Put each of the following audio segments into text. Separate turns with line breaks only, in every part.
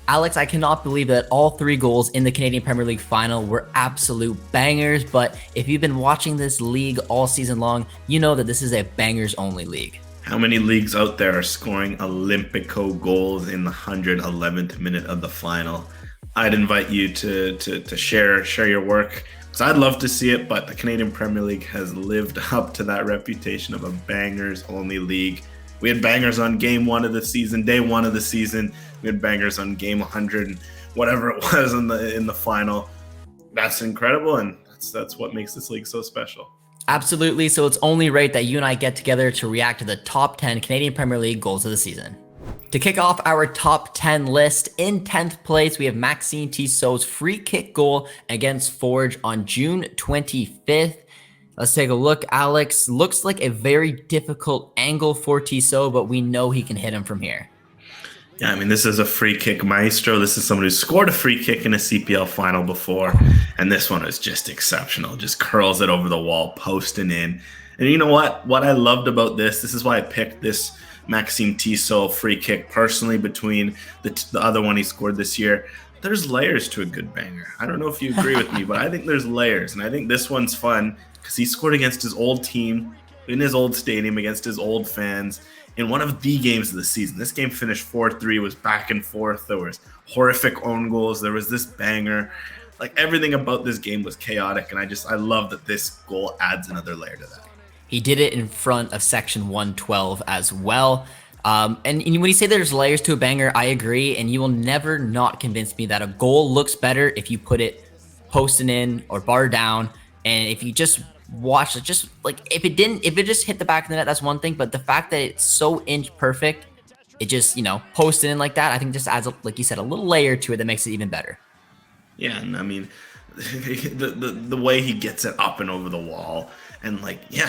Alex, I cannot believe that all three goals in the Canadian Premier League final were absolute bangers, but if you've been watching this league all season long, you know that this is a bangers-only league.
How many leagues out there are scoring Olimpico goals in the 111th minute of the final? I'd invite you to share your work because I'd love to see it, but the Canadian Premier League has lived up to that reputation of a bangers-only league. We had bangers on game one of the season, day one of the season. We had bangers on game 100 and whatever it was in the final. That's incredible, and that's what makes this league so special.
Absolutely, so it's only right that you and I get together to react to the top 10 Canadian Premier League goals of the season. To kick off our top 10 list, in 10th place, we have Maxime Tissot's free kick goal against Forge on June 25th. Let's take a look, Alex. Looks like a very difficult angle for Tissot, but we know he can hit him from here.
Yeah, I mean, this is a free kick maestro. This is someone who scored a free kick in a CPL final before, and this one is just exceptional. Just curls it over the wall, posting in. And you know what? What I loved about this is why I picked this Maxime Tissot free kick personally between the other one he scored this year. There's layers to a good banger. I don't know if you agree with me, but I think there's layers, and I think this one's fun because he scored against his old team in his old stadium against his old fans in one of the games of the season. This game finished 4-3, was back and forth. There was horrific own goals. There was this banger. Like, everything about this game was chaotic, and I love that this goal adds another layer to that.
He did it in front of section 112 as well. And when you say there's layers to a banger, I agree, and you will never not convince me that a goal looks better if you put it posting in or bar down, and if you just watch it, just like if it just hit the back of the net, that's one thing, but the fact that it's so inch perfect, it just, posted in like that, I think just adds, like you said, a little layer to it that makes it even better.
Yeah, and I mean, the way he gets it up and over the wall, and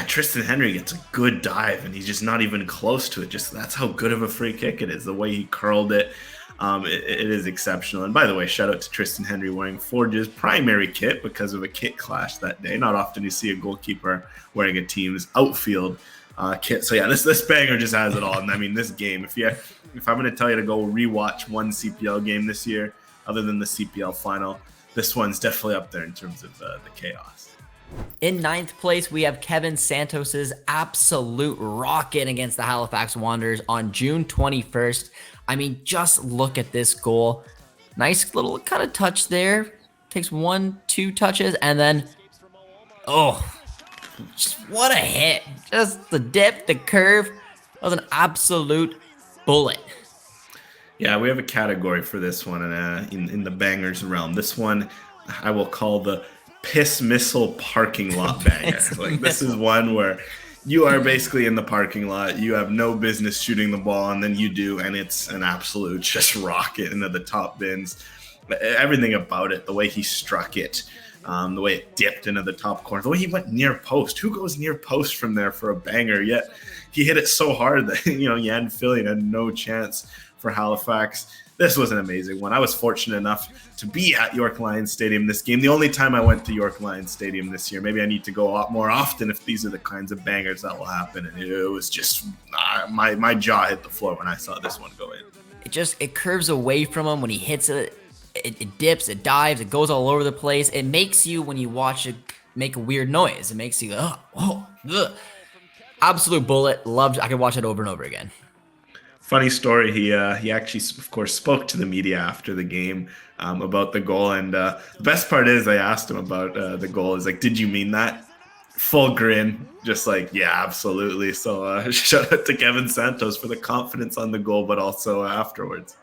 Tristan Henry gets a good dive, and he's just not even close to it. Just that's how good of a free kick it is. The way he curled it, it is exceptional. And by the way, shout out to Tristan Henry wearing Forge's primary kit because of a kit clash that day. Not often you see a goalkeeper wearing a team's outfield kit. So yeah, this banger just has it all. And I mean, this game, if I'm going to tell you to go rewatch one CPL game this year, other than the CPL final, this one's definitely up there in terms of the chaos.
In 9th place, we have Kevin Santos's absolute rocket against the Halifax Wanderers on June 21st. I mean, just look at this goal. Nice little kind of touch there. Takes 1-2 touches, and then, just what a hit. Just the dip, the curve. That was an absolute bullet.
Yeah, we have a category for this one in the bangers realm. This one I will call the piss missile parking lot banger. This is one where you are basically in the parking lot. You have no business shooting the ball, and then you do, and it's an absolute just rocket into the top bins. Everything about it, the way he struck it, the way it dipped into the top corner, the way he went near post. Who goes near post from there for a banger? Yet he hit it so hard that Jan Fillion had no chance for Halifax. This was an amazing one. I was fortunate enough to be at York Lions Stadium this game. The only time I went to York Lions Stadium this year. Maybe I need to go a lot more often if these are the kinds of bangers that will happen. And it was just my jaw hit the floor when I saw this one go in.
It curves away from him when he hits it. It dips, it dives, it goes all over the place. It makes you, when you watch it, make a weird noise. It makes you go, absolute bullet. Loved. I could watch it over and over again.
Funny story, he actually, of course, spoke to the media after the game about the goal. And the best part is I asked him about the goal. Is like, did you mean that? Full grin, just like, yeah, absolutely. So shout out to Kevin Santos for the confidence on the goal, but also afterwards.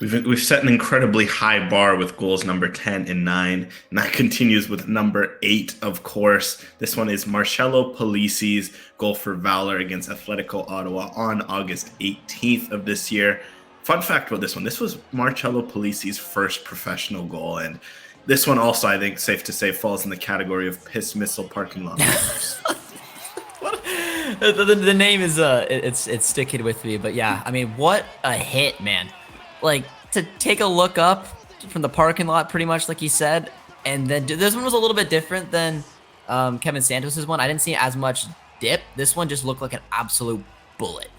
We've set an incredibly high bar with goals number 10 and 9, and that continues with number 8, of course. This one is Marcello Polisi's goal for Valor against Atletico Ottawa on August 18th of this year. Fun fact about this one, this was Marcello Polisi's first professional goal, and this one also, I think, safe to say, falls in the category of piss missile parking lot.
The name is, it's sticking with me, but yeah, I mean, what a hit, man. Like, to take a look up from the parking lot, pretty much like he said, and then this one was a little bit different than Kevin Santos's one. I didn't see as much dip. This one just looked like an absolute bullet.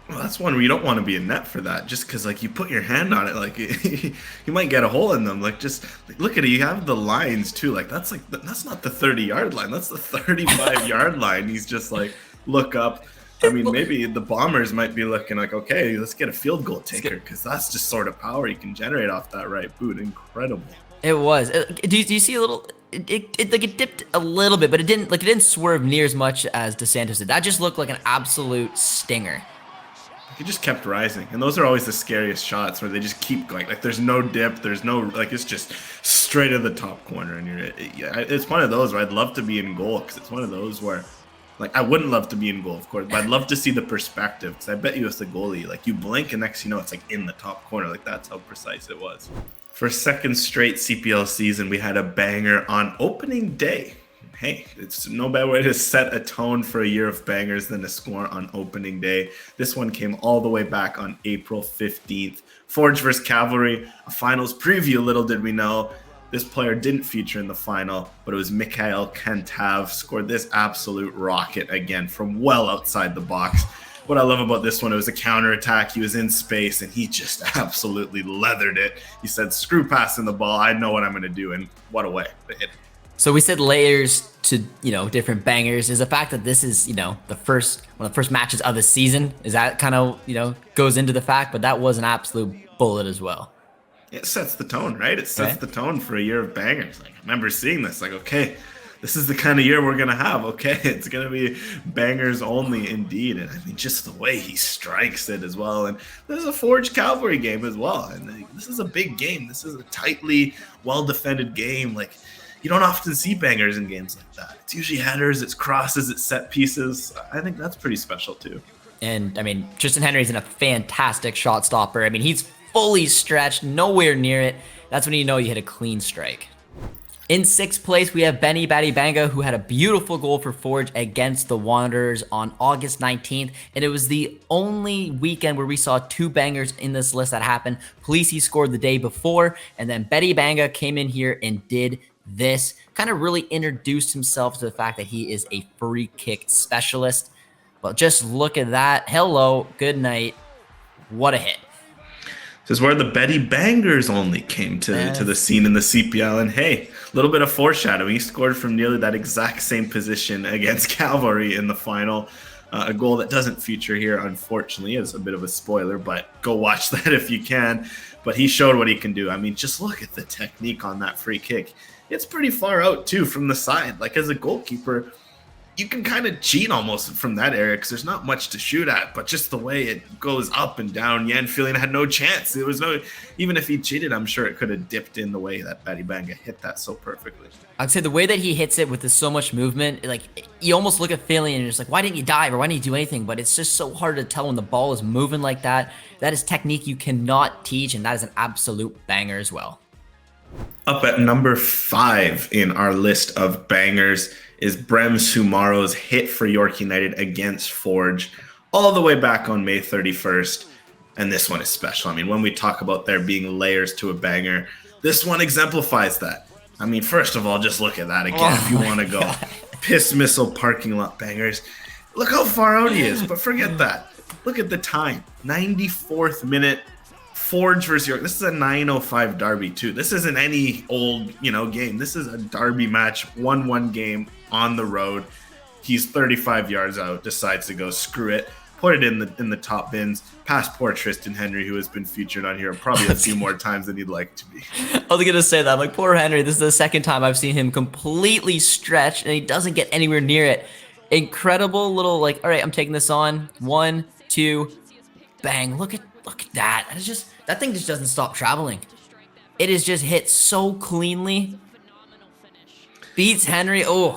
Well, that's one where you don't want to be in net for that, just because like you put your hand on it, like you might get a hole in them. Like just look at it, you have the lines too. Like that's not the 30-yard line, that's the 35-yard line. He's just like look up. I mean, maybe the Bombers might be looking like, okay, let's get a field goal taker because that's just sort of power you can generate off that right boot. Incredible.
It was. Do you see a little? It dipped a little bit, but it didn't swerve near as much as DeSantos did. That just looked like an absolute stinger.
He just kept rising, and those are always the scariest shots where they just keep going. Like there's no dip, there's no like it's just straight to the top corner, and it's one of those where I'd love to be in goal because it's one of those where like I wouldn't love to be in goal, of course, but I'd love to see the perspective because I bet you as the goalie, like you blink and next you know it's like in the top corner, like that's how precise it was. For second straight CPL season, we had a banger on opening day. Hey, it's no better way to set a tone for a year of bangers than to score on opening day. This one came all the way back on April 15th. Forge versus Cavalry, a finals preview. Little did we know, this player didn't feature in the final, but it was Miki Cantave scored this absolute rocket again from well outside the box. What I love about this one, it was a counterattack. He was in space, and he just absolutely leathered it. He said, screw passing the ball. I know what I'm going to do, and what a way to hit it.
So we said layers to, different bangers. Is the fact that this is, one of the first matches of the season. Is that kind of, goes into the fact, but that was an absolute bullet as well.
It sets the tone, right? It sets the tone for a year of bangers. Like, I remember seeing this, like, okay, this is the kind of year we're going to have. Okay, it's going to be bangers only indeed. And I mean, just the way he strikes it as well. And there's a Forge Cavalry game as well. And this is a big game. This is a tightly, well-defended game. Like, you don't often see bangers in games like that. It's usually headers, it's crosses, it's set pieces. I think that's pretty special too.
And I mean, Tristan Henry's in a fantastic shot stopper. I mean, he's fully stretched, nowhere near it. That's when you know you hit a clean strike. In sixth place, we have Beni Badibanga, who had a beautiful goal for Forge against the Wanderers on August 19th. And it was the only weekend where we saw two bangers in this list that happened. Polisi scored the day before, and then Badibanga came in here and did this, kind of really introduced himself to the fact that he is a free kick specialist. But just look at that. Hello, good night. What a hit.
This is where the Betty Bangers only came to the scene in the CPL. And hey, a little bit of foreshadowing. He scored from nearly that exact same position against Cavalry in the final. A goal that doesn't feature here, unfortunately. It's a bit of a spoiler, but go watch that if you can. But he showed what he can do. I mean, just look at the technique on that free kick. It's pretty far out, too, from the side. Like, as a goalkeeper, you can kind of cheat almost from that area because there's not much to shoot at. But just the way it goes up and down, Yan feeling had no chance. It was no, even if he cheated, I'm sure it could have dipped in the way that Badibanga hit that so perfectly.
I'd say the way that he hits it with so much movement, like, you almost look at Philly and you're just like, why didn't you dive or why didn't you do anything? But it's just so hard to tell when the ball is moving like that. That is technique you cannot teach, and that is an absolute banger as well.
Up at number 5 in our list of bangers is Brem Soumaoro's hit for York United against Forge all the way back on May 31st. And this one is special. I mean, when we talk about there being layers to a banger, this one exemplifies that. I mean, first of all, just look at that again if you want to go. Piss missile parking lot bangers. Look how far out he is, but forget that. Look at the time. 94th minute. Forge versus York. This is a 9:05 derby too. This isn't any old, game. This is a derby match, 1-1 game on the road. He's 35 yards out, decides to go screw it, put it in the top bins, past poor Tristan Henry, who has been featured on here probably a few more times than he'd like to be.
I was gonna say that. I'm like, poor Henry. This is the second time I've seen him completely stretched, and he doesn't get anywhere near it. Incredible little all right, I'm taking this on. 1, 2, bang. Look at that. That thing just doesn't stop traveling. It is just hit so cleanly. Beats Henry. Oh.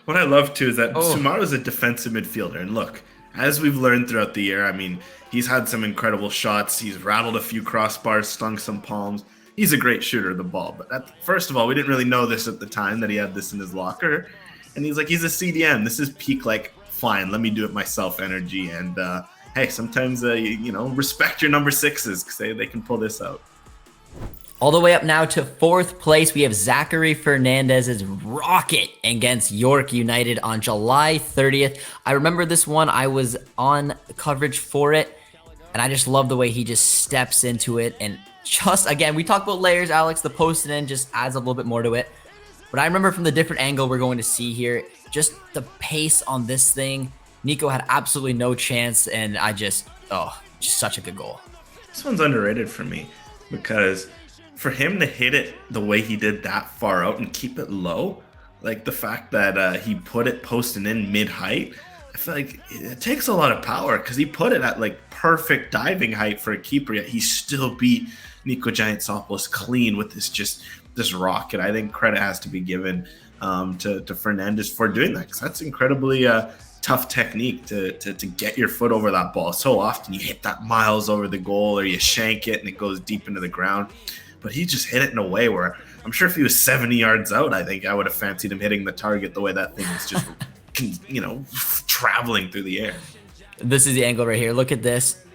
What I love too is that Soumaoro is a defensive midfielder. And look, as we've learned throughout the year, I mean, he's had some incredible shots. He's rattled a few crossbars, stung some palms. He's a great shooter of the ball. But first of all, we didn't really know this at the time that he had this in his locker. And he's a CDM. This is peak, fine, let me do it myself energy. And, hey, sometimes, respect your number 6s because they can pull this out.
All the way up now to 4th place, we have Zachary Fernandez's Rocket against York United on July 30th. I remember this one. I was on coverage for it, and I just love the way he just steps into it. And just, again, we talked about layers, Alex. The posted in just adds a little bit more to it. But I remember from the different angle we're going to see here, just the pace on this thing. Nico had absolutely no chance, and just such a good goal.
This one's underrated for me because for him to hit it the way he did that far out and keep it low, like the fact that he put it posting in mid-height, I feel like it takes a lot of power because he put it at like perfect diving height for a keeper, yet he still beat Nico Giantsopoulos clean with this rocket. I think credit has to be given to Fernandez for doing that, because that's incredibly tough technique to get your foot over that ball. So often you hit that miles over the goal, or you shank it and it goes deep into the ground. But he just hit it in a way where I'm sure if he was 70 yards out, I think I would have fancied him hitting the target the way that thing was just, traveling through the air.
This is the angle right here. Look at this.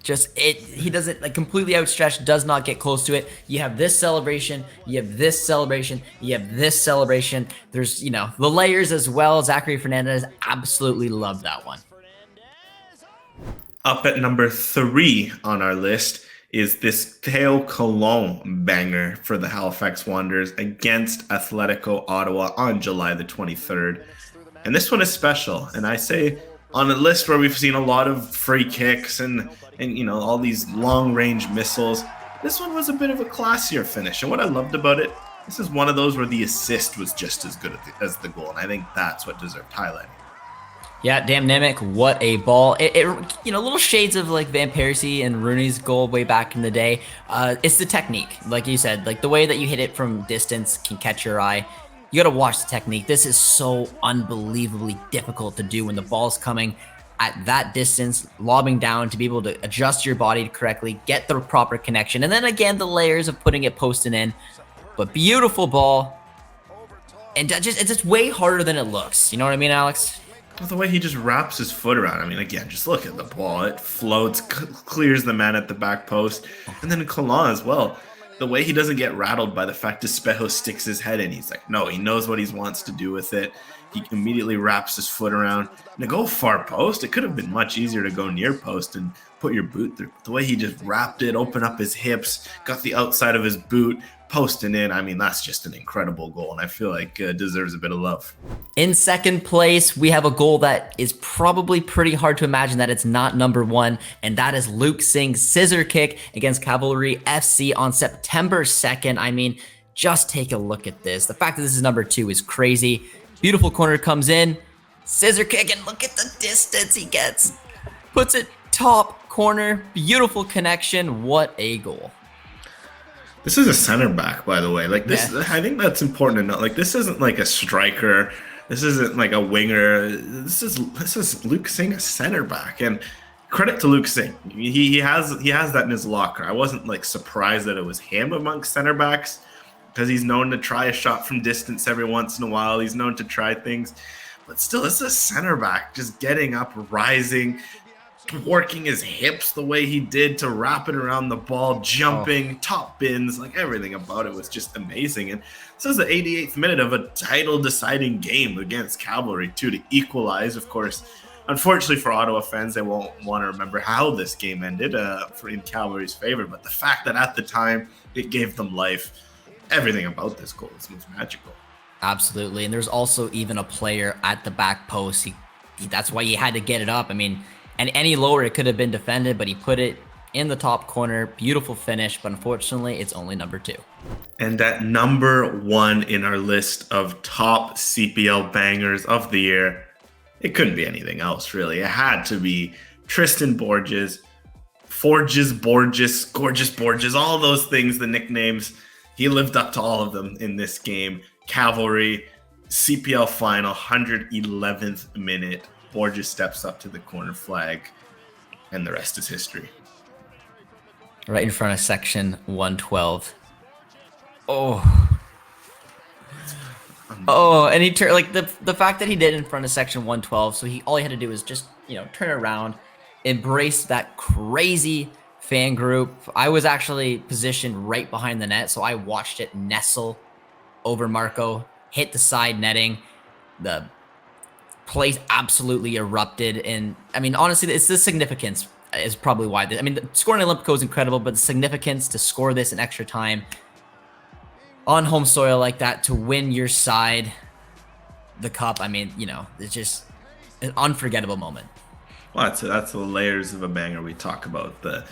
He doesn't like completely outstretched, does not get close to it. You have this celebration, you have this celebration, you have this celebration. There's, the layers as well. Zachary Fernandez absolutely loved that one.
Up at number 3 on our list is this Theo Collomb banger for the Halifax Wanderers against Atletico Ottawa on July the 23rd. And this one is special. And I say on a list where we've seen a lot of free kicks and all these long-range missiles, this one was a bit of a classier finish. And what I loved about it, this is one of those where the assist was just as good as the goal. And I think that's what deserved highlighting.
Yeah, damn Nemec, what a ball. Little shades of like Van Persie and Rooney's goal way back in the day. It's the technique, like you said, like the way that you hit it from distance can catch your eye. You got to watch the technique. This is so unbelievably difficult to do when the ball's coming at that distance, lobbing down, to be able to adjust your body correctly, get the proper connection. And then again, the layers of putting it posting in. But beautiful ball. And it's just way harder than it looks. You know what I mean, Alex?
The way he just wraps his foot around. I mean, again, just look at the ball. It floats, clears the man at the back post. And then Collomb as well. The way he doesn't get rattled by the fact Espejo sticks his head in. He's like, no, he knows what he wants to do with it. He immediately wraps his foot around. And to go far post, it could have been much easier to go near post and put your boot through. The way he just wrapped it, opened up his hips, got the outside of his boot, posting in. I mean, that's just an incredible goal, and I feel like deserves a bit of love.
In 2nd place, we have a goal that is probably pretty hard to imagine that it's not number 1, and that is Luke Singh's scissor kick against Cavalry FC on September 2nd. I mean, just take a look at this. The fact that this is number 2 is crazy. Beautiful corner comes in, scissor kick, and look at the distance he gets. Puts it top corner, beautiful connection. What a goal.
This is a center back, by the way. Like this, yeah. I think that's important to know. Like, this isn't like a striker. This isn't like a winger. This is Luke Singh, a center back, and credit to Luke Singh. He has that in his locker. I wasn't like surprised that it was him amongst center backs, because he's known to try a shot from distance every once in a while. He's known to try things, but still, this is a center back just getting up, rising, working his hips the way he did to wrap it around the ball, jumping, top bins, like everything about it was just amazing. And this is the 88th minute of a title-deciding game against Cavalry, too, to equalize. Of course, unfortunately for Ottawa fans, they won't want to remember how this game ended in Cavalry's favor, but the fact that at the time it gave them life, everything about this goal was magical.
Absolutely, and there's also even a player at the back post. That's why he had to get it up. I mean, and any lower, it could have been defended, but he put it in the top corner. Beautiful finish, but unfortunately, it's only number 2.
And at number 1 in our list of top CPL bangers of the year, it couldn't be anything else, really. It had to be Tristan Borges, Forges, Borges, Gorgeous Borges, all those things, the nicknames. He lived up to all of them in this game. Cavalry, CPL final, 111th minute. Borges steps up to the corner flag, and the rest is history.
Right in front of section 112. Oh, and he turned, like, the fact that he did in front of section 112, so all he had to do was just, turn around, embrace that crazy fan group. I was actually positioned right behind the net, so I watched it nestle over Marco, hit the side netting. The place absolutely erupted, and I mean, honestly, it's the significance is probably why. I mean, scoring Olimpico is incredible, but the significance to score this in extra time on home soil like that to win your side the cup, I mean, it's just an unforgettable moment.
Well, that's the layers of a banger we talk about. The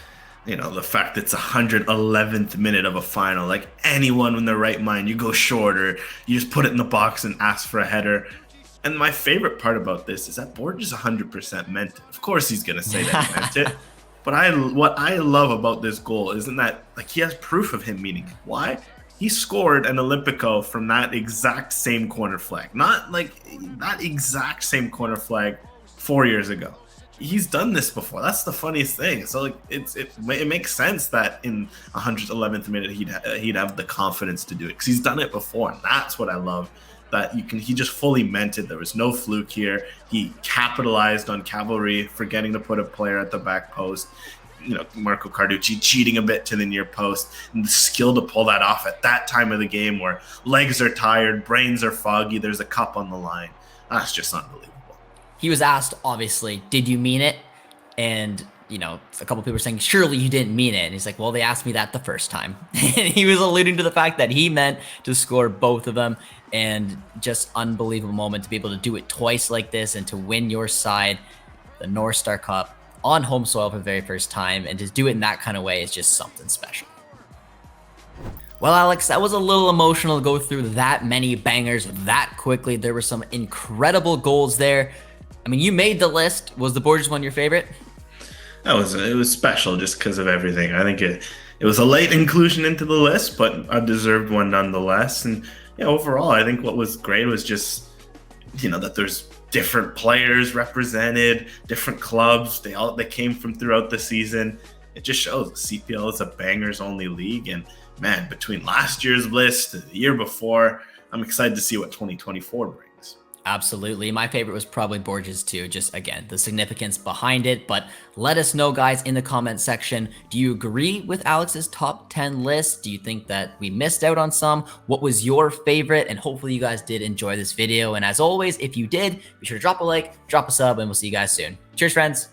fact it's 111th minute of a final. Like anyone in their right mind, you go shorter, you just put it in the box and ask for a header. And my favorite part about this is that Borges 100% meant it. Of course, he's gonna say that he meant it. But what I love about this goal isn't that like he has proof of him meaning it. Why? He scored an Olimpico from that exact same corner flag. Not like that exact same corner flag 4 years ago. He's done this before. That's the funniest thing. So like it makes sense that in 111th minute he'd have the confidence to do it because he's done it before. And that's what I love. That he just fully meant it. There was no fluke here. He capitalized on cavalry, forgetting to put a player at the back post. Marco Carducci cheating a bit to the near post, and the skill to pull that off at that time of the game where legs are tired, brains are foggy, there's a cup on the line. That's just unbelievable.
He was asked, obviously, did you mean it? And, a couple people were saying, surely you didn't mean it. And he's like, well, they asked me that the first time. And he was alluding to the fact that he meant to score both of them. And just unbelievable moment to be able to do it twice like this and to win your side the North Star Cup on home soil for the very first time, and to do it in that kind of way is just something special. Well, Alex, that was a little emotional to go through that many bangers that quickly. There were some incredible goals there. I mean, you made the list. Was the Borges one your favorite?
It was special just because of everything. I think it was a late inclusion into the list, but a deserved one nonetheless. And overall, I think what was great was just that there's different players represented, different clubs. They came from throughout the season. It just shows the CPL is a bangers only league. And man, between last year's list, the year before, I'm excited to see what 2024 brings.
Absolutely. My favorite was probably Borges too. Just again, the significance behind it. But let us know, guys, in the comment section. Do you agree with Alex's top 10 list? Do you think that we missed out on some? What was your favorite? And hopefully you guys did enjoy this video. And as always, if you did, be sure to drop a like, drop a sub, and we'll see you guys soon. Cheers, friends.